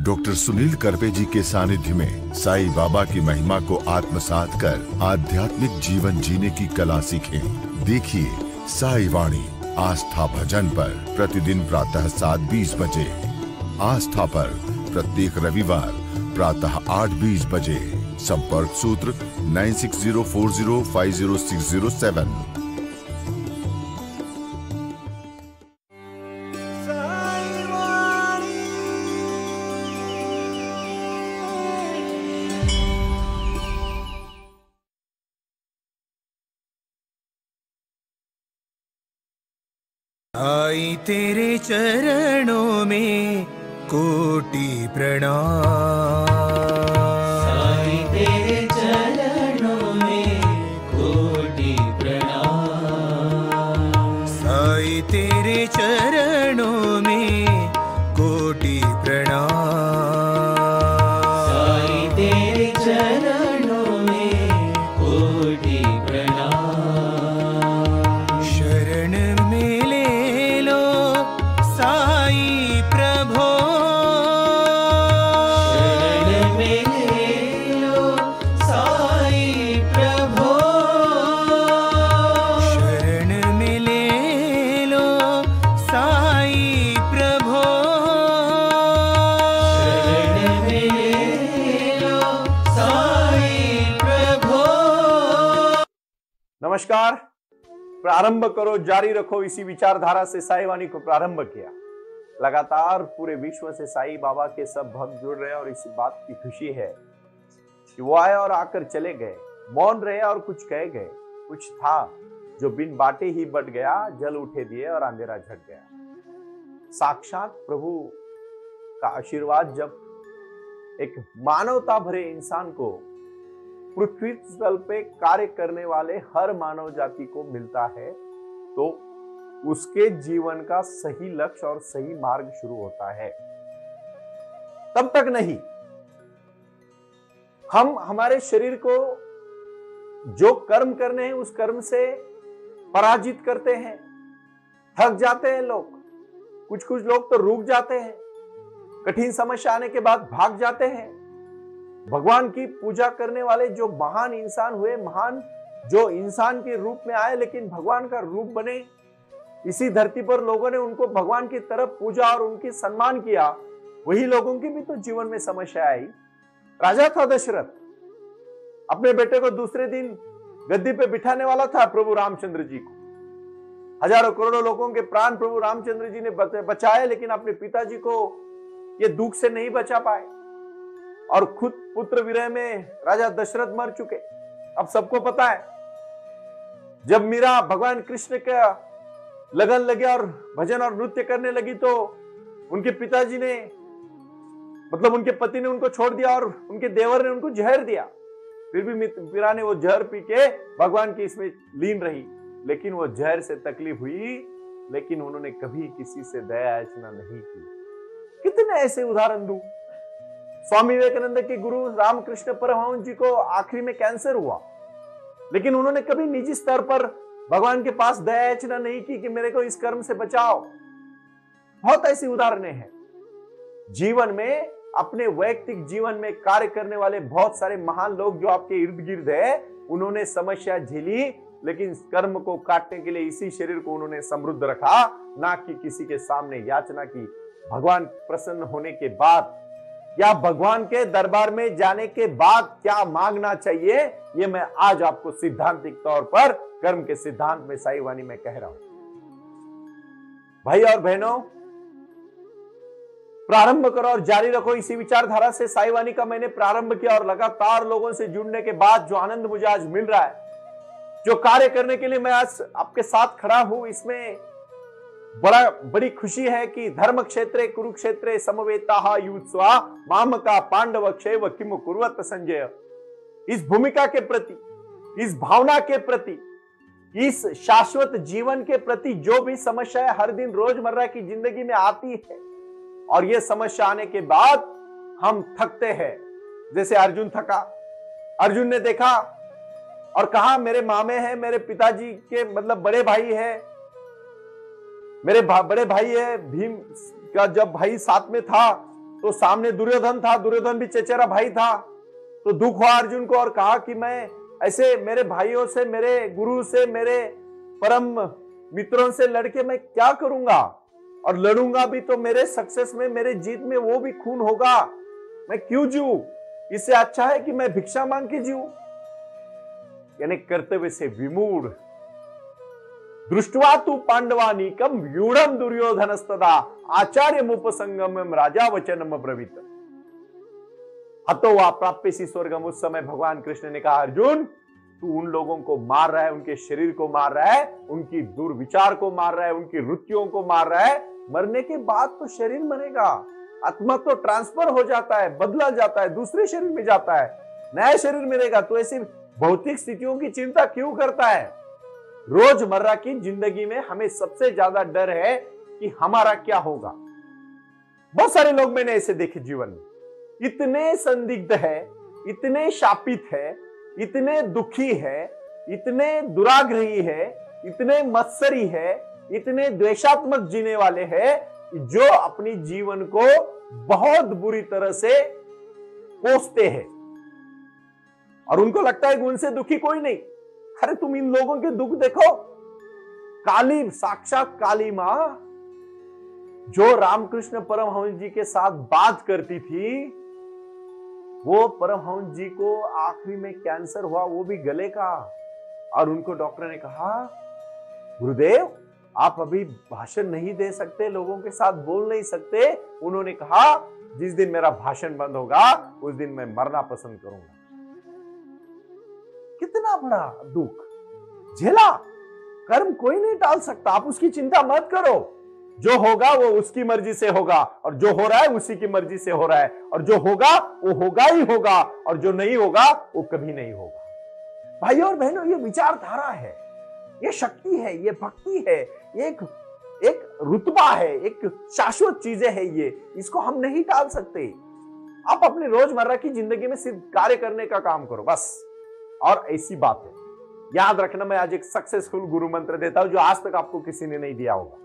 Doctor Sunil Karpe जी के सानिध्य में साईं बाबा की महिमा को आत्मसात कर आध्यात्मिक जीवन जीने की कला सीखें। देखिए साई वाणी आस्था भजन पर प्रतिदिन प्रातः 7:20 बजे। आस्था पर प्रत्येक रविवार प्रातः 8:20 बजे। संपर्क सूत्र 9604050607। आई तेरे चरणों में कोटि प्रणाम। साईं तेरे चरणों में कोटि प्रणाम। साईं तेरे चरणों में कोटि प्रणाम। साईं तेरे चरणों में कोटि प्रणाम। शरण में ले लो साईं प्रभो। शरण में ले लो साईं प्रभो। शरण में ले लो साईं प्रभो। शरण में ले लो साईं प्रभो। नमस्कार। प्रारंभ करो जारी रखो, इसी विचारधारा से साई वाणी को प्रारंभ किया। लगातार पूरे विश्व से साईं बाबा के सब भक्त जुड़ रहे हैं और इसी बात की खुशी है कि वो आए और आकर चले गए, मौन रहे और कुछ कह गए। कुछ था जो बिन बाटे ही बट गया, जल उठे दिए और अंधेरा झट गया। साक्षात प्रभु का आशीर्वाद जब एक मानवता भरे इंसान को पृथ्वी तल पे कार्य करने वाले हर मानव जाति को मिलता है, तो उसके जीवन का सही लक्ष्य और सही मार्ग शुरू होता है। तब तक नहीं, हम हमारे शरीर को जो कर्म करने हैं उस कर्म से पराजित करते हैं, थक जाते हैं लोग। कुछ कुछ लोग तो रुक जाते हैं, कठिन समस्या आने के बाद भाग जाते हैं। भगवान की पूजा करने वाले जो महान इंसान हुए, महान जो इंसान के रूप में आए लेकिन भगवान का रूप बने, इसी धरती पर लोगों ने उनको भगवान की तरफ पूजा और उनकी सम्मान किया, वही लोगों की भी तो जीवन में समस्या आई। राजा था दशरथ, अपने बेटे को दूसरे दिन गद्दी पे बिठाने वाला था प्रभु रामचंद्र जी को। हजारों करोड़ों लोगों के प्राण प्रभु रामचंद्र जी ने बचाए, लेकिन अपने पिताजी को ये दुख से नहीं बचा पाए और खुद पुत्र विरह में राजा दशरथ मर चुके। अब सबको पता है, जब मीरा भगवान कृष्ण का लगन लगे और भजन और नृत्य करने लगी तो उनके पिताजी ने, मतलब उनके पति ने उनको छोड़ दिया और उनके देवर ने उनको जहर दिया। फिर भी मीरा ने वो जहर पी के भगवान की इसमें लीन रही, लेकिन वो जहर से तकलीफ हुई, लेकिन उन्होंने कभी किसी से दया याचना नहीं की। कितने ऐसे उदाहरण दूं। स्वामी विवेकानंद के गुरु रामकृष्ण परमहंस जी को आखिरी में कैंसर हुआ, लेकिन उन्होंने कभी निजी स्तर पर भगवान के पास दया याचना नहीं की कि मेरे को इस कर्म से बचाओ। बहुत ऐसी उदाहरणें हैं। जीवन में, अपने वैयक्तिक जीवन में कार्य करने वाले बहुत सारे महान लोग जो आपके इर्द गिर्द है, उन्होंने समस्या झेली, लेकिन कर्म को काटने के लिए इसी शरीर को उन्होंने समृद्ध रखा, ना कि किसी के सामने याचना की। भगवान प्रसन्न होने के बाद या भगवान के दरबार में जाने के बाद क्या मांगना चाहिए, ये मैं आज आपको सिद्धांतिक तौर पर कर्म के सिद्धांत में साई वाणी में कह रहा हूं। भाई और बहनों, प्रारंभ करो और जारी रखो, इसी विचारधारा से साई वाणी का मैंने प्रारंभ किया और लगातार लोगों से जुड़ने के बाद जो आनंद मुझे आज मिल रहा है, जो कार्य करने के लिए मैं आज आपके साथ खड़ा हूं, इसमें बड़ी खुशी है कि धर्म क्षेत्रे कुरुक्षेत्रे समवेताः युत्स्वा मामका पांडव क्षेव किम कुर्वत संजय। इस भूमिका के प्रति, इस भावना के प्रति, इस शाश्वत जीवन के प्रति जो भी समस्याएं हर दिन रोजमर्रा की जिंदगी में आती है, और ये समस्या आने के बाद हम थकते हैं। जैसे अर्जुन थका, अर्जुन ने देखा और कहा मेरे मामे हैं, मेरे पिताजी के मतलब बड़े भाई है, मेरे बड़े भाई है। भीम का जब भाई साथ में था तो सामने दुर्योधन था, दुर्योधन भी चचेरा भाई था। तो दुख हुआ अर्जुन को और कहा कि मैं ऐसे मेरे भाइयों से, मेरे गुरु से, मेरे परम मित्रों से लड़के मैं क्या करूंगा, और लड़ूंगा भी तो मेरे सक्सेस में, मेरे जीत में वो भी खून होगा, मैं क्यों जीऊं? इससे अच्छा है कि मैं भिक्षा मांग के जीऊं। यानी कर्तव्य से विमूढ़। दृष्टवा तु पांडवानीकम व्यूढ़म दुर्योधनस्तदा आचार्यमुपसंगमम राजा वचनम ब्रवीत। हतो वा प्राप्यसि स्वर्गम। उस समय भगवान कृष्ण ने कहा, अर्जुन तू उन लोगों को मार रहा है, उनके शरीर को मार रहा है, उनकी दुर्विचार को मार रहा है, उनकी रुचियों को मार रहा है। मरने के बाद तो शरीर मरेगा, आत्मा तो ट्रांसफर हो जाता है, बदला जाता है, दूसरे शरीर में जाता है, नया शरीर मिलेगा। तो ऐसी भौतिक स्थितियों की चिंता क्यों करता है? रोजमर्रा की जिंदगी में हमें सबसे ज्यादा डर है कि हमारा क्या होगा। बहुत सारे लोग मैंने ऐसे देखे जीवन में, इतने संदिग्ध है, इतने शापित है, इतने दुखी है, इतने दुराग्रही है, इतने मत्सरी है, इतने द्वेषात्मक जीने वाले हैं, जो अपनी जीवन को बहुत बुरी तरह से कोसते हैं और उनको लगता है कि उनसे दुखी कोई नहीं। अरे तुम इन लोगों के दुख देखो। काली, साक्षात काली मां जो रामकृष्ण परमहंस जी के साथ बात करती थी, वो परमहंस जी को आखिरी में कैंसर हुआ, वो भी गले का, और उनको डॉक्टर ने कहा, गुरुदेव आप अभी भाषण नहीं दे सकते, लोगों के साथ बोल नहीं सकते। उन्होंने कहा, जिस दिन मेरा भाषण बंद होगा उस दिन मैं मरना पसंद करूंगा। कितना बड़ा दुख झेला। कर्म कोई नहीं टाल सकता, आप उसकी चिंता मत करो। जो होगा वो उसकी मर्जी से होगा, और जो हो रहा है उसी की मर्जी से हो रहा है, और जो होगा वो होगा ही होगा, और जो नहीं होगा वो कभी नहीं होगा। भाइयों और बहनों, ये विचारधारा है, ये शक्ति है, ये भक्ति है, एक रुतबा है, एक शाश्वत चीजें है ये, इसको हम नहीं टाल सकते। आप अपने रोजमर्रा की जिंदगी में सिर्फ कार्य करने का काम करो बस। और ऐसी बात है, याद रखना, मैं आज एक सक्सेसफुल गुरु मंत्र देता हूं जो आज तक आपको किसी ने नहीं दिया होगा।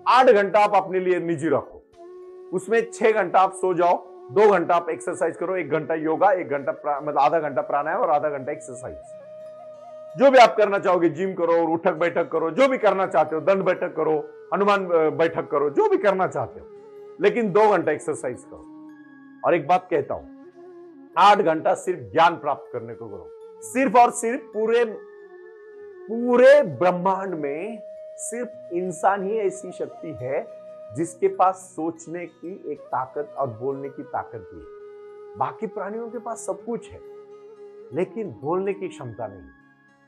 8 घंटा आप अपने लिए निजी रखो, उसमें 6 घंटा आप सो जाओ, 2 घंटा आप एक्सरसाइज करो, 1 घंटा योगा, 1 घंटा मतलब आधा घंटा प्राणायाम और आधा घंटा एक्सरसाइज। जो भी आप करना चाहोगे, जिम करो और उठक बैठक करो, जो भी करना चाहते हो, दंड बैठक करो, हनुमान बैठक करो, जो भी करना चाहते हो, लेकिन 2 घंटा एक्सरसाइज करो। और एक बात कहता हूं, 8 घंटा सिर्फ ज्ञान प्राप्त करने को करो। सिर्फ और सिर्फ पूरे ब्रह्मांड में सिर्फ इंसान ही ऐसी शक्ति है जिसके पास सोचने की एक ताकत और बोलने की ताकत भी है। बाकी प्राणियों के पास सब कुछ है, लेकिन बोलने की क्षमता नहीं,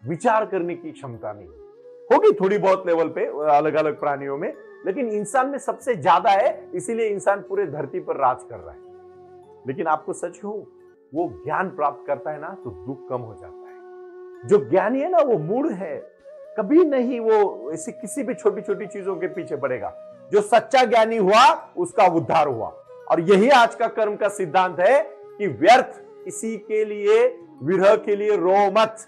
विचार करने की क्षमता नहीं। होगी थोड़ी बहुत लेवल पे अलग अलग प्राणियों में, लेकिन इंसान में सबसे ज्यादा है, इसीलिए इंसान पूरे धरती पर राज कर रहा है। लेकिन आपको सच कहूं, वो ज्ञान प्राप्त करता है ना तो दुख कम हो जाता है। जो ज्ञानी है ना वो मूढ़ है, कभी नहीं वो ऐसी किसी भी छोटी छोटी चीजों के पीछे पड़ेगा। जो सच्चा ज्ञानी हुआ उसका उद्धार हुआ। और यही आज का कर्म का सिद्धांत है कि व्यर्थ किसी के लिए, विरह के लिए रो मत।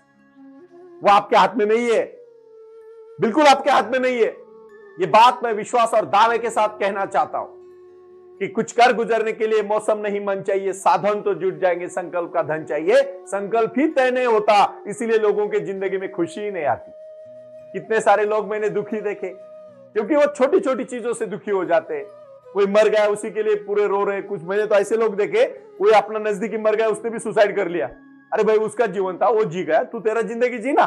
वो आपके हाथ में नहीं है, बिल्कुल आपके हाथ में नहीं है। ये बात मैं विश्वास और दावे के साथ कहना चाहता हूं कि कुछ कर गुजरने के लिए मौसम नहीं मन चाहिए, साधन तो जुट जाएंगे, संकल्प का धन चाहिए। संकल्प ही तय नहीं होता, इसीलिए लोगों की जिंदगी में खुशी ही नहीं आती। कितने सारे लोग मैंने दुखी देखे, क्योंकि वो छोटी छोटी चीजों से दुखी हो जाते हैं। कोई मर गया उसी के लिए पूरे रो रहे। कुछ मैंने तो ऐसे लोग देखे, कोई अपना नजदीकी मर गया, उसने भी सुसाइड कर लिया। अरे भाई, उसका जीवन था, वो जी गया, तू तेरा जिंदगी जीना।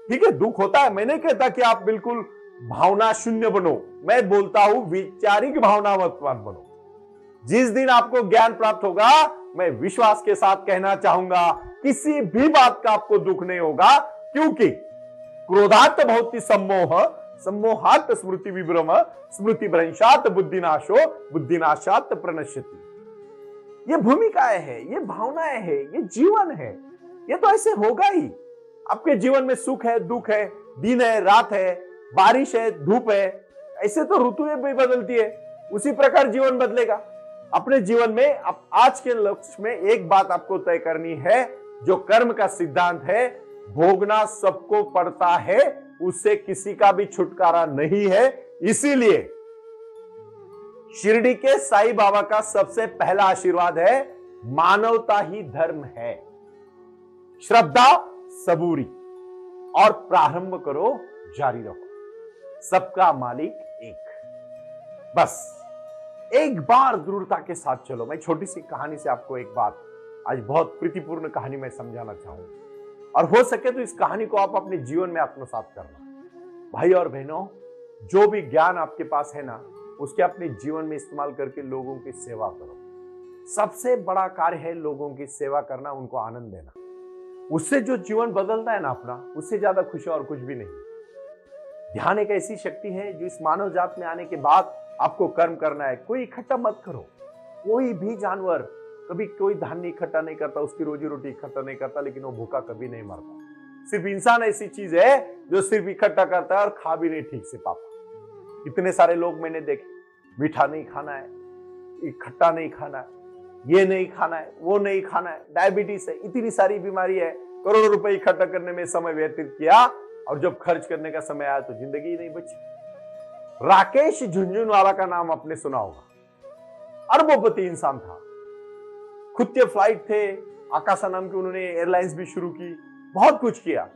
ठीक है, दुख होता है, मैं नहीं कहता कि आप बिल्कुल भावना शून्य बनो, मैं बोलता हूं वैचारिक भावनावान बनो। जिस दिन आपको ज्ञान प्राप्त होगा, मैं विश्वास के साथ कहना चाहूंगा, किसी भी बात का आपको दुख नहीं होगा, क्योंकि क्रोधात भवति सम्मोह, सम्मोहात स्मृति विभ्रम, स्मृति भ्रंशात बुद्धिनाशो, बुद्धिनाशात प्रणश्यति। ये भूमिकाएं है, ये भावनाएं है, ये जीवन है। ये तो ऐसे होगा ही। आपके जीवन में सुख है, दुख है, दिन है, रात है, बारिश है, धूप है, ऐसे तो ऋतुएं भी बदलती है, उसी प्रकार जीवन बदलेगा। अपने जीवन में आज के लक्ष्य में एक बात आपको तय करनी है, जो कर्म का सिद्धांत है, भोगना सबको पड़ता है, उससे किसी का भी छुटकारा नहीं है। इसीलिए शिरडी के साईं बाबा का सबसे पहला आशीर्वाद है, मानवता ही धर्म है। श्रद्धा, सबूरी और प्रारंभ करो, जारी रखो। सबका मालिक एक। बस एक बार दृढ़ता के साथ चलो। मैं छोटी सी कहानी से आपको एक बात, आज बहुत प्रीतिपूर्ण कहानी मैं समझाना चाहूंगा, और हो सके तो इस कहानी को आप अपने जीवन में आत्मसात करना। भाई और बहनों, जो भी ज्ञान आपके पास है ना, उसके अपने जीवन में इस्तेमाल करके लोगों की सेवा करो। सबसे बड़ा कार्य है लोगों की सेवा करना, उनको आनंद देना। उससे जो जीवन बदलता है ना अपना, उससे ज्यादा खुशी और कुछ भी नहीं। ध्यान एक ऐसी शक्ति है जो इस मानव जात में आने के बाद आपको कर्म करना है। कोई इकट्ठा मत करो। कोई भी जानवर कभी कोई धान्य इकट्ठा नहीं करता, उसकी रोजी रोटी इकट्ठा नहीं करता, लेकिन वो भूखा कभी नहीं मरता। सिर्फ इंसान ऐसी चीज है जो सिर्फ इकट्ठा करता है और खा भी नहीं ठीक से पाता। इतने सारे लोग मैंने देखे, मीठा नहीं खाना है, इकट्ठा नहीं खाना है, ये नहीं खाना है, वो नहीं खाना है, डायबिटीज है, इतनी सारी बीमारी है, करोड़ों रुपए इकट्ठा करने में समय व्यतीत किया, और जब खर्च करने का समय आया तो जिंदगी ही नहीं बची। राकेश झुंझुनवाला का नाम आपने सुना होगा। अरबोपति इंसान था, खुद के फ्लाइट थे, आकाशा नाम की उन्होंने एयरलाइंस भी शुरू की, बहुत कुछ किया,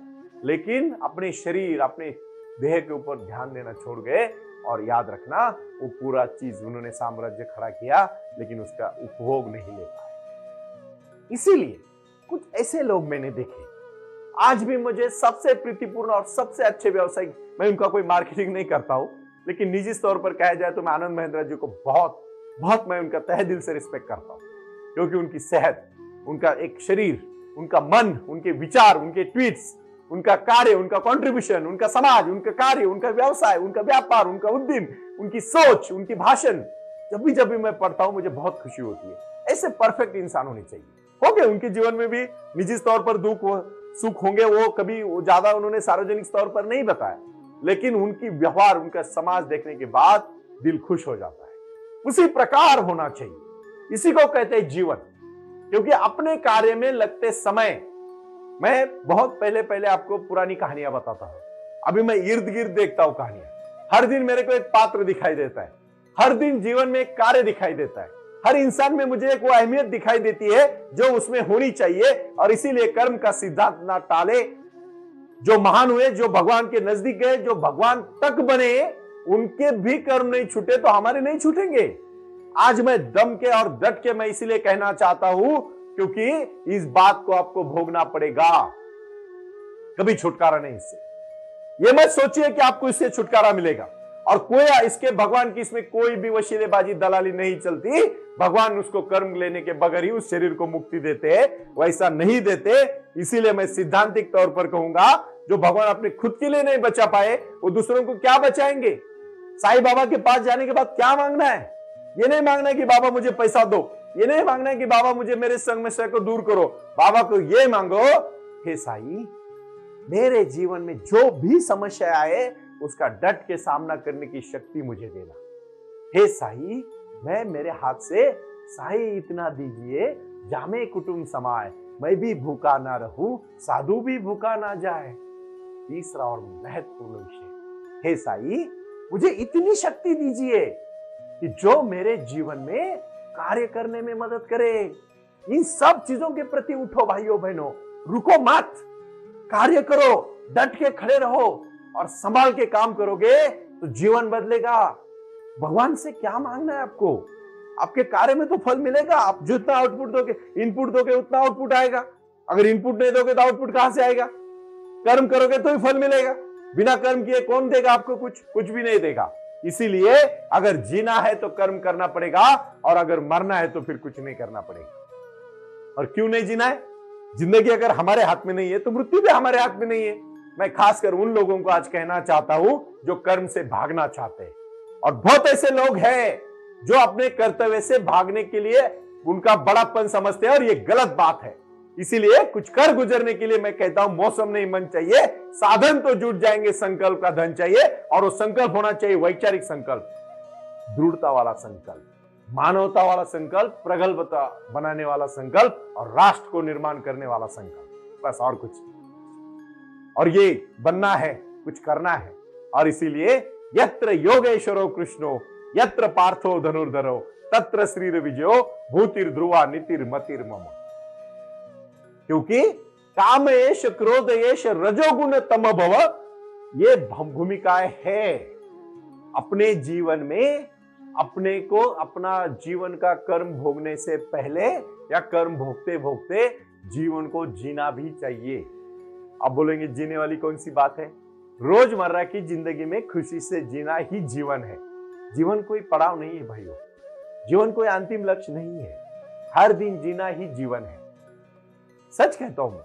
लेकिन अपने शरीर, अपने देह के ऊपर ध्यान देना छोड़ गए। और याद रखना, वो पूरा चीज उन्होंने साम्राज्य खड़ा किया, लेकिन उसका उपभोग नहीं ले पाए। इसीलिए कुछ ऐसे लोग मैंने देखे, आज भी मुझे सबसे प्रीतिपूर्ण और सबसे अच्छे व्यवसायिक, मैं उनका कोई मार्केटिंग नहीं करता हूं, लेकिन निजी तौर पर कहा जाए तो मैं आनंद महिंद्रा जी को बहुत मैं उनका तहे दिल से रिस्पेक्ट करता हूं, क्योंकि उनकी सेहत, उनका एक शरीर, उनका मन, उनके विचार, उनके ट्वीट्स, उनका कार्य, उनका कंट्रीब्यूशन, उनका समाज, उनका कार्य, उनका व्यवसाय, उनका व्यापार, उनका उद्यम, उनकी सोच, उनकी भाषण, जब भी मैं पढ़ता हूं मुझे बहुत खुशी होती है। ऐसे परफेक्ट इंसान होने चाहिए। हो गए उनके जीवन में भी निजी तौर पर दुख सुख होंगे, वो कभी ज्यादा उन्होंने सार्वजनिक तौर पर नहीं बताया, लेकिन उनकी व्यवहार, उनका समाज देखने के बाद दिल खुश हो जाता है। उसी प्रकार होना चाहिए। इसी को कहते हैं जीवन। क्योंकि अपने कार्य में लगते समय, मैं बहुत पहले आपको पुरानी कहानियां बताता हूं, अभी मैं इर्द गिर्द देखता हूं कहानियां। हर दिन मेरे को एक पात्र दिखाई देता है, हर दिन जीवन में एक कार्य दिखाई देता है, हर इंसान में मुझे एक वो अहमियत दिखाई देती है जो उसमें होनी चाहिए। और इसीलिए कर्म का सिद्धांत ना टाले। जो महान हुए, जो भगवान के नजदीक गए, जो भगवान तक बने, उनके भी कर्म नहीं छूटे तो हमारे नहीं छूटेंगे। आज मैं दम के और डट के मैं इसीलिए कहना चाहता हूं, क्योंकि इस बात को आपको भोगना पड़ेगा, कभी छुटकारा नहीं इससे। ये मत सोचिए कि आपको इससे छुटकारा मिलेगा, और कोई इसके भगवान की इसमें कोई भी वशीलेबाजी दलाली नहीं चलती। भगवान उसको कर्म लेने के बगैर ही उस शरीर को मुक्ति देते हैं, वैसा नहीं देते। इसीलिए मैं सिद्धांतिक तौर पर कहूंगा, जो भगवान अपने खुद के लिए नहीं बचा पाए, वो दूसरों को क्या बचाएंगे। साईं बाबा के पास जाने के बाद क्या मांगना है? ये नहीं मांगना है कि बाबा मुझे पैसा दो, ये नहीं मांगना है कि बाबा मुझे मेरे संग में से को दूर करो। बाबा को ये मांगो, हे साईं, मेरे जीवन में जो भी समस्या आए उसका डट के सामना करने की शक्ति मुझे देना। हे साईं, मैं मेरे हाथ से साईं इतना दीजिए, जामे कुटुंब समाए, मैं भी भूखा ना रहूं, साधु भी भूखा ना जाए। तीसरा और महत्वपूर्ण विषय, हे साईं, मुझे इतनी शक्ति दीजिए कि जो मेरे जीवन में कार्य करने में मदद करे। इन सब चीजों के प्रति उठो भाइयों बहनों, रुको मत, कार्य करो, डट के खड़े रहो, और संभाल के काम करोगे तो जीवन बदलेगा। भगवान से क्या मांगना है आपको? आपके कार्य में तो फल मिलेगा। आप जितना आउटपुट दोगे, इनपुट दोगे, उतना आउटपुट आएगा। अगर इनपुट नहीं दोगे तो आउटपुट कहां से आएगा? कर्म करोगे तो ही फल मिलेगा। बिना कर्म किए कौन देगा आपको? कुछ भी नहीं देगा। इसीलिए अगर जीना है तो कर्म करना पड़ेगा, और अगर मरना है तो फिर कुछ नहीं करना पड़ेगा। और क्यों नहीं जीना है? जिंदगी अगर हमारे हाथ में नहीं है तो मृत्यु भी हमारे हाथ में नहीं है। मैं खासकर उन लोगों को आज कहना चाहता हूं जो कर्म से भागना चाहते हैं। और बहुत ऐसे लोग हैं जो अपने कर्तव्य से भागने के लिए उनका बड़ापन समझते हैं, और ये गलत बात है। इसीलिए कुछ कर गुजरने के लिए मैं कहता हूं, मौसम नहीं मन चाहिए, साधन तो जुट जाएंगे, संकल्प का धन चाहिए। और वो संकल्प होना चाहिए वैचारिक संकल्प, दृढ़ता वाला संकल्प, मानवता वाला संकल्प, प्रगल्भता बनाने वाला संकल्प, और राष्ट्र को निर्माण करने वाला संकल्प, बस और कुछ। और ये बनना है, कुछ करना है। और इसीलिए यत्र योगेश्वरो कृष्णो यत्र पार्थो धनुर्धरो तत्र श्रीर विजयो भूतिर ध्रुवा नीतिर मतिर मम। क्योंकि काम एश, क्रोध एश, रजोगुण तम भव, ये भूमिकाएं है। अपने जीवन में अपने को अपना जीवन का कर्म भोगने से पहले या कर्म भोगते भोगते जीवन को जीना भी चाहिए। आप बोलेंगे जीने वाली कौन सी बात है? रोजमर्रा की जिंदगी में खुशी से जीना ही जीवन है। जीवन कोई पड़ाव नहीं है भाइयों, जीवन कोई अंतिम लक्ष्य नहीं है। हर दिन जीना ही जीवन है। सच कहता हूं मैं,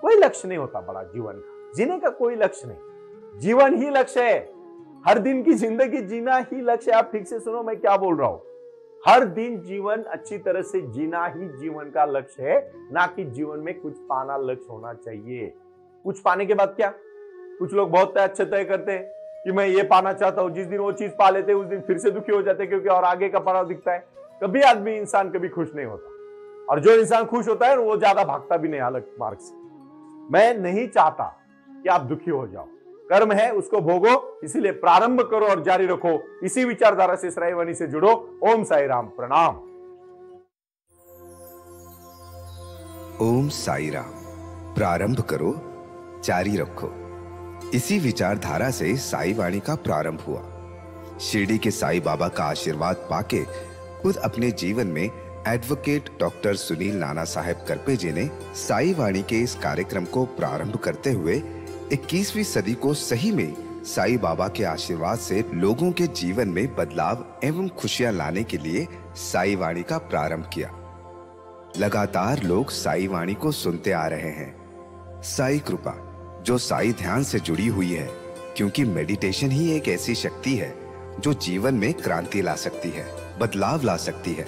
कोई लक्ष्य नहीं होता बड़ा जीवन का, जीने का कोई लक्ष्य नहीं, जीवन ही लक्ष्य है। हर दिन की जिंदगी जीना ही लक्ष्य है। आप ठीक से सुनो मैं क्या बोल रहा हूं। हर दिन जीवन अच्छी तरह से जीना ही जीवन का लक्ष्य है, ना कि जीवन में कुछ पाना लक्ष्य होना चाहिए। कुछ पाने के बाद क्या? कुछ लोग बहुत अच्छे तय करते हैं कि मैं ये पाना चाहता हूं, जिस दिन वो चीज पा लेते हैं उस दिन फिर से दुखी हो जाते हैं, क्योंकि और आगे का पड़ाव दिखता है। कभी आदमी इंसान कभी खुश नहीं होता, और जो इंसान खुश होता है वो ज्यादा भागता भी नहीं अलग मार्ग से। मैं नहीं चाहता कि आप दुखी हो जाओ। कर्म है उसको भोगो, इसीलिए प्रारंभ करो और जारी रखो। इसी विचारधारा से साई वाणी से जुड़ो। ओम साई राम। प्रणाम। ओम साई राम। प्रारंभ करो, जारी रखो। इसी विचारधारा से साई वाणी का प्रारंभ हुआ। शिरडी के साई बाबा का आशीर्वाद पाके खुद अपने जीवन में एडवोकेट डॉक्टर सुनील नाना साहेब करपेजे ने साई वाणी के इस कार्यक्रम को प्रारंभ करते हुए 21वीं सदी को सही में साई बाबा के आशीर्वाद से लोगों के जीवन में बदलाव एवं खुशियां लाने के लिए साई वाणी का प्रारंभ किया। लगातार लोग साई वाणी को सुनते आ रहे हैं। साई कृपा जो साई ध्यान से जुड़ी हुई है, क्योंकि मेडिटेशन ही एक ऐसी शक्ति है जो जीवन में क्रांति ला सकती है, बदलाव ला सकती है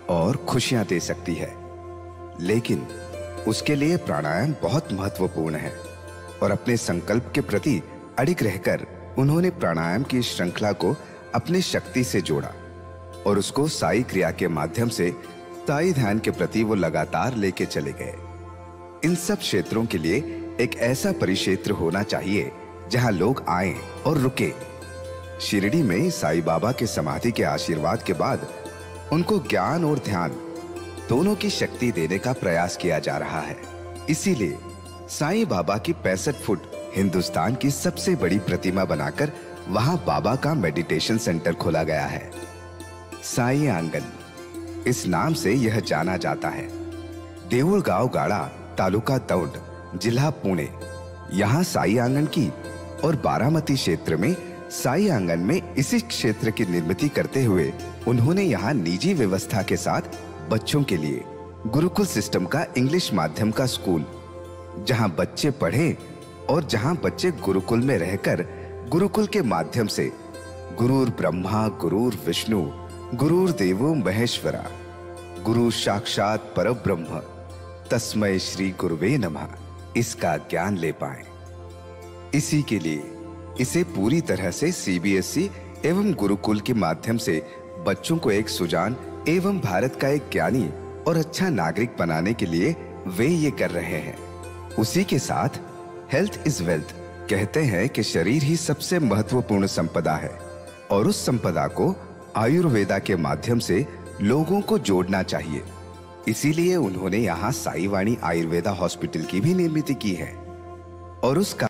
और खुशियां दे सकती है। लेकिन उसके लिए प्राणायाम बहुत महत्वपूर्ण है, और अपने संकल्प के प्रति अडिग रहकर उन्होंने प्राणायाम की श्रृंखला को अपने शक्ति से जोड़ा और उसको साई क्रिया के माध्यम से साई ध्यान के प्रति वो लगातार लेके चले गए। इन सब क्षेत्रों के लिए एक ऐसा परिक्षेत्र होना चाहिए जहां लोग आए और रुके। शिरडी में साई बाबा के समाधि के आशीर्वाद के बाद उनको ज्ञान और ध्यान दोनों की शक्ति देने का प्रयास किया जा रहा है। इसीलिए साईं बाबा की 65 फुट हिंदुस्तान की सबसे बड़ी प्रतिमा बनाकर वहां बाबा का मेडिटेशन सेंटर खोला गया है। साई आंगन इस नाम से यह जाना जाता है। देऊळगाव गाड़ा, तालुका दौंड, जिला पुणे, यहाँ साई आंगन की और बारामती क्षेत्र में साई आंगन में इसी क्षेत्र की निर्मित करते हुए उन्होंने यहाँ निजी व्यवस्था के साथ बच्चों के लिए गुरुकुल सिस्टम का इंग्लिश माध्यम का स्कूल, जहाँ बच्चे पढ़े और जहाँ बच्चे गुरुकुल में रहकर गुरुकुल के माध्यम से गुरुर ब्रह्मा गुरुर विष्णु गुरुर देवो महेश्वरा गुरु साक्षात परब्रह्म तस्मै श्री गुरुवे नमः इसका ज्ञान ले पाए। इसी के लिए इसे पूरी तरह से सीबीएसई एवं गुरुकुल के माध्यम से बच्चों को एक सुजान एवं भारत का एक ज्ञानी और अच्छा नागरिक बनाने के लिए वे ये कर रहे हैं। उसी के साथ हेल्थ इज वेल्थ कहते हैं कि शरीर ही सबसे महत्वपूर्ण संपदा है और उस संपदा को आयुर्वेदा के माध्यम से लोगों को जोड़ना चाहिए। इसीलिए उन्होंने यहाँ साई वाणी आयुर्वेदा हॉस्पिटल की भी निर्मित की है और उसका